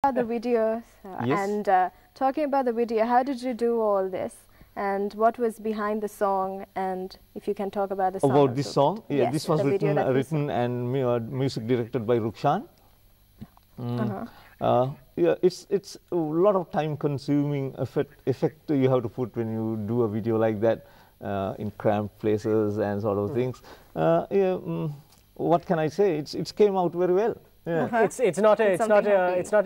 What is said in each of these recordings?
About the video Yes. and talking about the video, how did you do all this and what was behind the song, and if you can talk about the song. About this song? Yeah, Yes, this was the video that we written and music directed by Rukshan. Yeah, it's a lot of time consuming effect you have to put when you do a video like that in cramped places and sort of things. What can I say? It came out very well. Yeah. It's not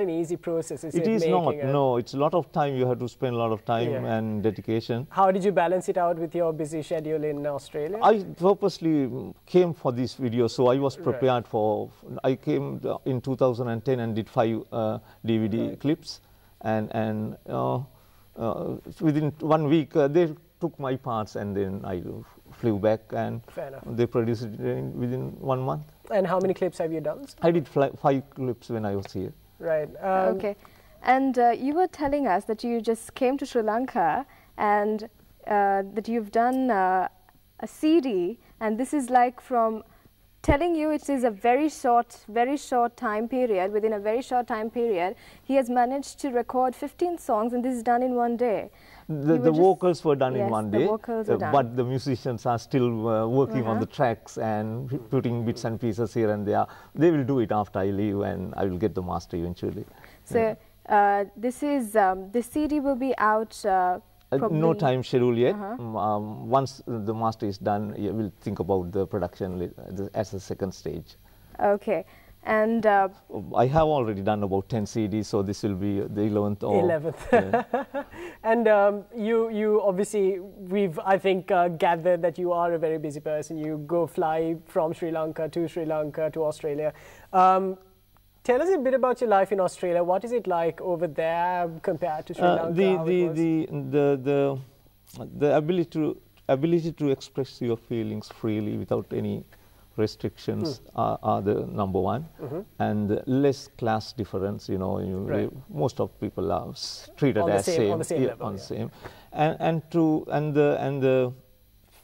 an easy process. It is not. No, it's a lot of time. You have to spend a lot of time and dedication. How did you balance it out with your busy schedule in Australia? I purposely came for this video, so I was prepared for. I came in 2010 and did 5 DVD clips, and within 1 week they took my parts, and then I flew back and they produced it within 1 month. And how many clips have you done? I did 5 clips when I was here. Right. Okay. And you were telling us that you just came to Sri Lanka and that you've done a CD, and this is like from telling you it is a very short time period. Within a very short time period, he has managed to record 15 songs, and this is done in 1 day. The vocals were done in 1 day, the vocals were done. But the musicians are still working on the tracks and putting bits and pieces here and there. They will do it after I leave, and I will get the master eventually. So this CD will be out no time schedule yet. Once the master is done, we'll think about the production as a second stage. Okay. And I have already done about 10 CDs, so this will be the 11th. 11th. Yeah. And you obviously, I think, gathered that you are a very busy person. You fly from Sri Lanka to Australia. Tell us a bit about your life in Australia. What is it like over there compared to Sri Lanka? The ability to express your feelings freely without any restrictions are the number one, and less class difference. You know, most of people are treated as on the same level, same, and the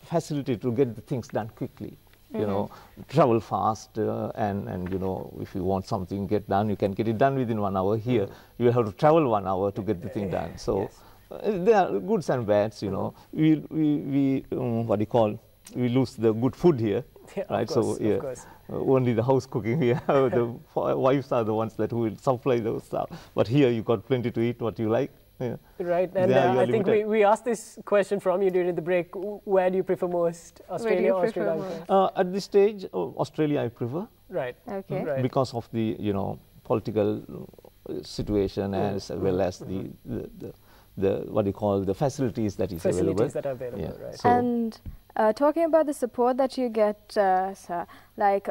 facility to get the things done quickly. You know, travel fast, and you know, if you want something get done, you can get it done within 1 hour. Here, you have to travel 1 hour to get the thing done. So there are goods and bads. You know, we what do you call? We lose the good food here. Yeah, right, course, so only the house cooking here. The wives are the ones that will supply those stuff. But here you got plenty to eat what you like. Yeah. Right, and I think we asked this question from you during the break. Where do you prefer most, Australia or Sri Lanka? At this stage, Australia I prefer. Right. Okay. Right. Because of the political situation as well as the what do you call the facilities that is available. Facilities that are available. Yeah. Right. So and talking about the support that you get, like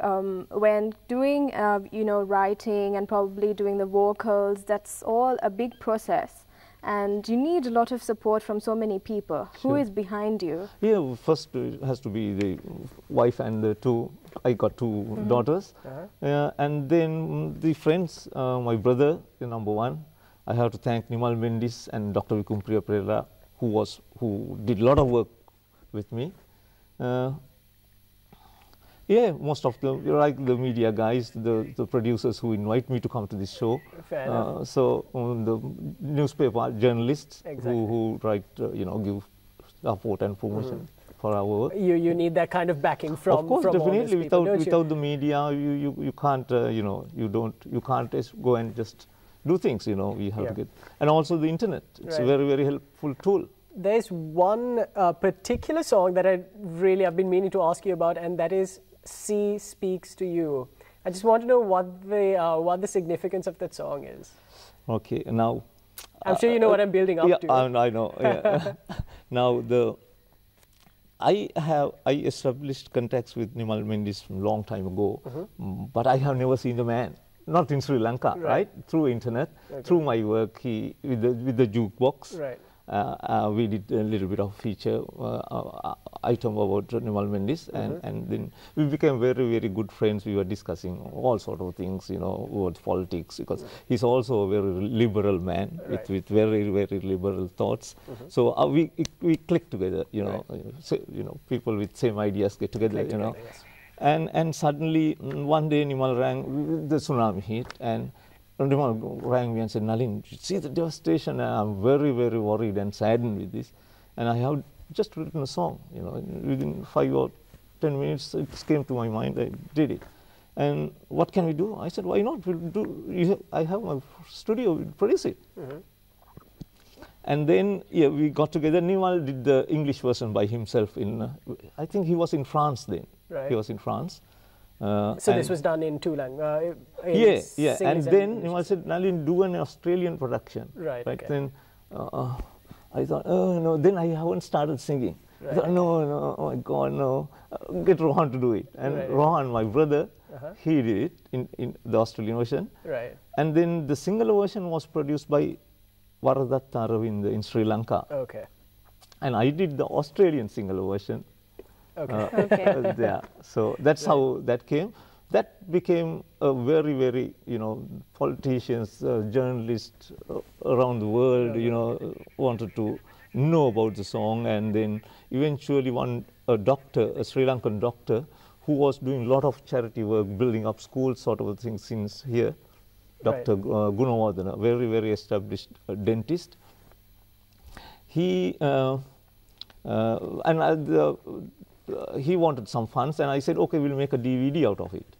when doing, writing and probably doing the vocals, that's all a big process. And you need a lot of support from so many people. Sure. Who is behind you? Yeah, first it has to be the wife and the I got 2 daughters. And then the friends, my brother, the number 1. I have to thank Nimal Mendis and Dr. Vikumpriya Perera, who did a lot of work with me. Yeah, most of them, like the media guys, the producers who invite me to come to this show. So the newspaper journalists who write, give support and promotion for our work. You need that kind of backing from. Of course, from definitely. all these people, without the media, you can't you can't just go and just do things. You know, we have to get, and also the internet. It's a very helpful tool. There's one particular song that I've been meaning to ask you about, and that is Cspeaks to You. I just want to know what the significance of that song is. Okay, now I'm sure you know what I'm building up to. I know. Yeah. Now I established contacts with Nimal Mendis from a long time ago, but I have never seen the man. Not in Sri Lanka, right? Through internet, through my work, with the jukebox. Right. We did a little bit of feature item about Nimal Mendis, and then we became very good friends. We were discussing all sort of things, about politics, because he's also a very liberal man with very liberal thoughts. So we click together, so, people with same ideas get together, Yes. And suddenly one day Nimal rang, the tsunami hit, and rang me and said, Nalin, see the devastation, and I'm very, very worried and saddened with this. And I have just written a song, you know, within 5 or 10 minutes it came to my mind, I did it. And what can we do? I said, why not? I have my studio, we'll produce it. And then, yeah, we got together. Nimal did the English version by himself in, I think he was in France then. Right. He was in France. So this was done in two languages? Yeah. And then Nimal said, Nalin, do an Australian production. Right. Okay. Then I thought, oh, no, then I haven't started singing. Right. I thought, no, oh my God, no. Get Rohan to do it. And Rohan, my brother, he did it in the Australian version. Right. And then the single version was produced by Varadatta Ravinda in Sri Lanka. Okay. And I did the Australian single version. Okay. Yeah. So that's how that came. That became a very, very, you know, politicians, journalists around the world, you know, wanted to know about the song. And then eventually a doctor, a Sri Lankan doctor, who was doing a lot of charity work, building up schools, sort of things since here, Dr. Gunawardena, very, very established dentist. He he wanted some funds, and I said, okay, we'll make a DVD out of it.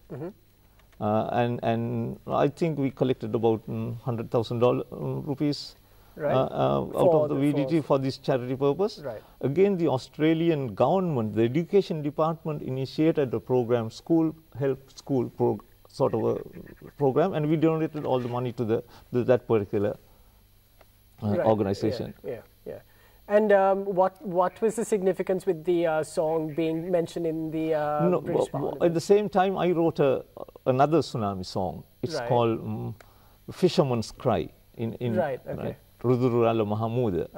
And I think we collected about $100,000 rupees out of the VDT for this charity purpose. Right. Again, the Australian government, the education department initiated a program, sort of a program, and we donated all the money to that particular organization. Yeah. And what was the significance with the song being mentioned in the British Parliament? At the same time, I wrote another tsunami song. It's called Fisherman's Cry in Rudurala Mahamuda.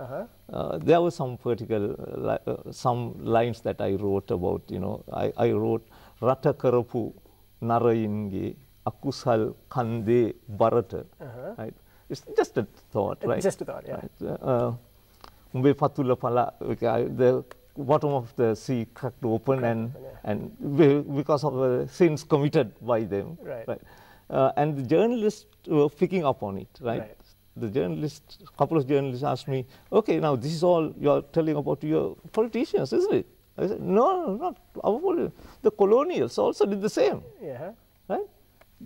There were some particular some lines that I wrote about. You know, I wrote Rata Karapu Narayinge Akusal Kande Barata. Right? It's just a thought, right? Just a thought, yeah. Right? The bottom of the sea cracked open, and because of the sins committed by them, right? And the journalists were picking up on it, right? The journalists, a couple of journalists asked me, okay, now this is all you're telling about your politicians, isn't it? I said, no, not our politicians. The colonials also did the same, right?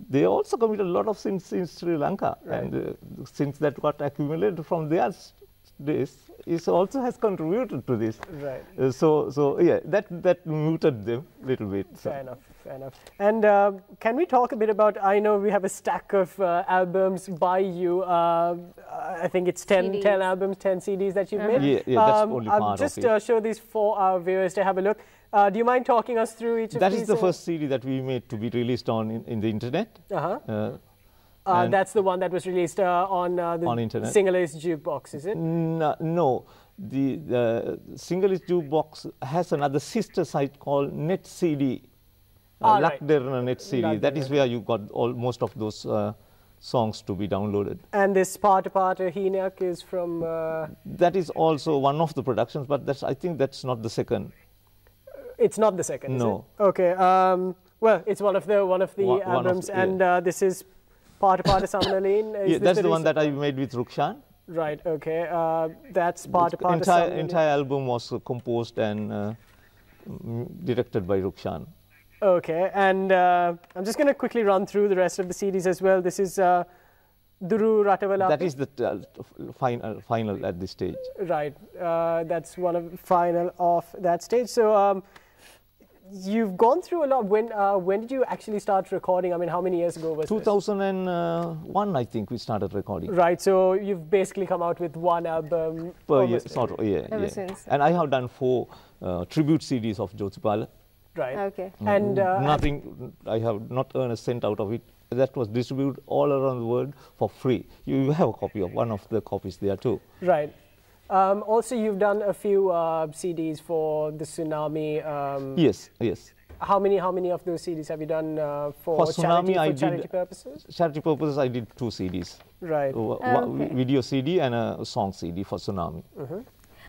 They also committed a lot of sins in Sri Lanka, and the sins that got accumulated from their days also has contributed to this. Right. So yeah, that muted them a little bit. Fair enough. And can we talk a bit about, I know we have a stack of albums by you. I think it's 10 albums, 10 CDs that you've made. Yeah, that's only part I'll just show these for our viewers to have a look. Do you mind talking us through each of these? That is the first CD that we made to be released in the internet. That's the one that was released on internet. Single-Ace Jukebox, is it? No. The Single-Ace Jukebox has another sister site called Net CD. Lakderna Net CD. That is where you got most of those songs to be downloaded. And this Pata Pata Hinak is from... That is also one of the productions, but I think that's not the second. It's not the second, no. Is it? Okay. Well, it's one of the albums, and this is Pata Pata Samanaleen. Yeah, that's the one that I made with Rukshan. Right. Okay. That's Pata Pata Samanaleen. Entire album was composed and directed by Rukshan. Okay, and I'm just going to quickly run through the rest of the CDs as well. This is Duru Ratavala. That is the final at this stage. Right. That's one of the final of that stage. So you've gone through a lot. When did you actually start recording? I mean, how many years ago was 2001, I think we started recording. Right. So you've basically come out with one album per year, sort of, ever since. And I have done 4 tribute CDs of Jyotipala. Right. Okay. And nothing. I have not earned a cent out of it. That was distributed all around the world for free. You have a copy of one of the copies there too. Right. Also, you've done a few CDs for the tsunami. Yes. How many of those CDs have you done for charity purposes? Charity purposes, I did 2 CDs. Right. Video CD and a song CD for tsunami.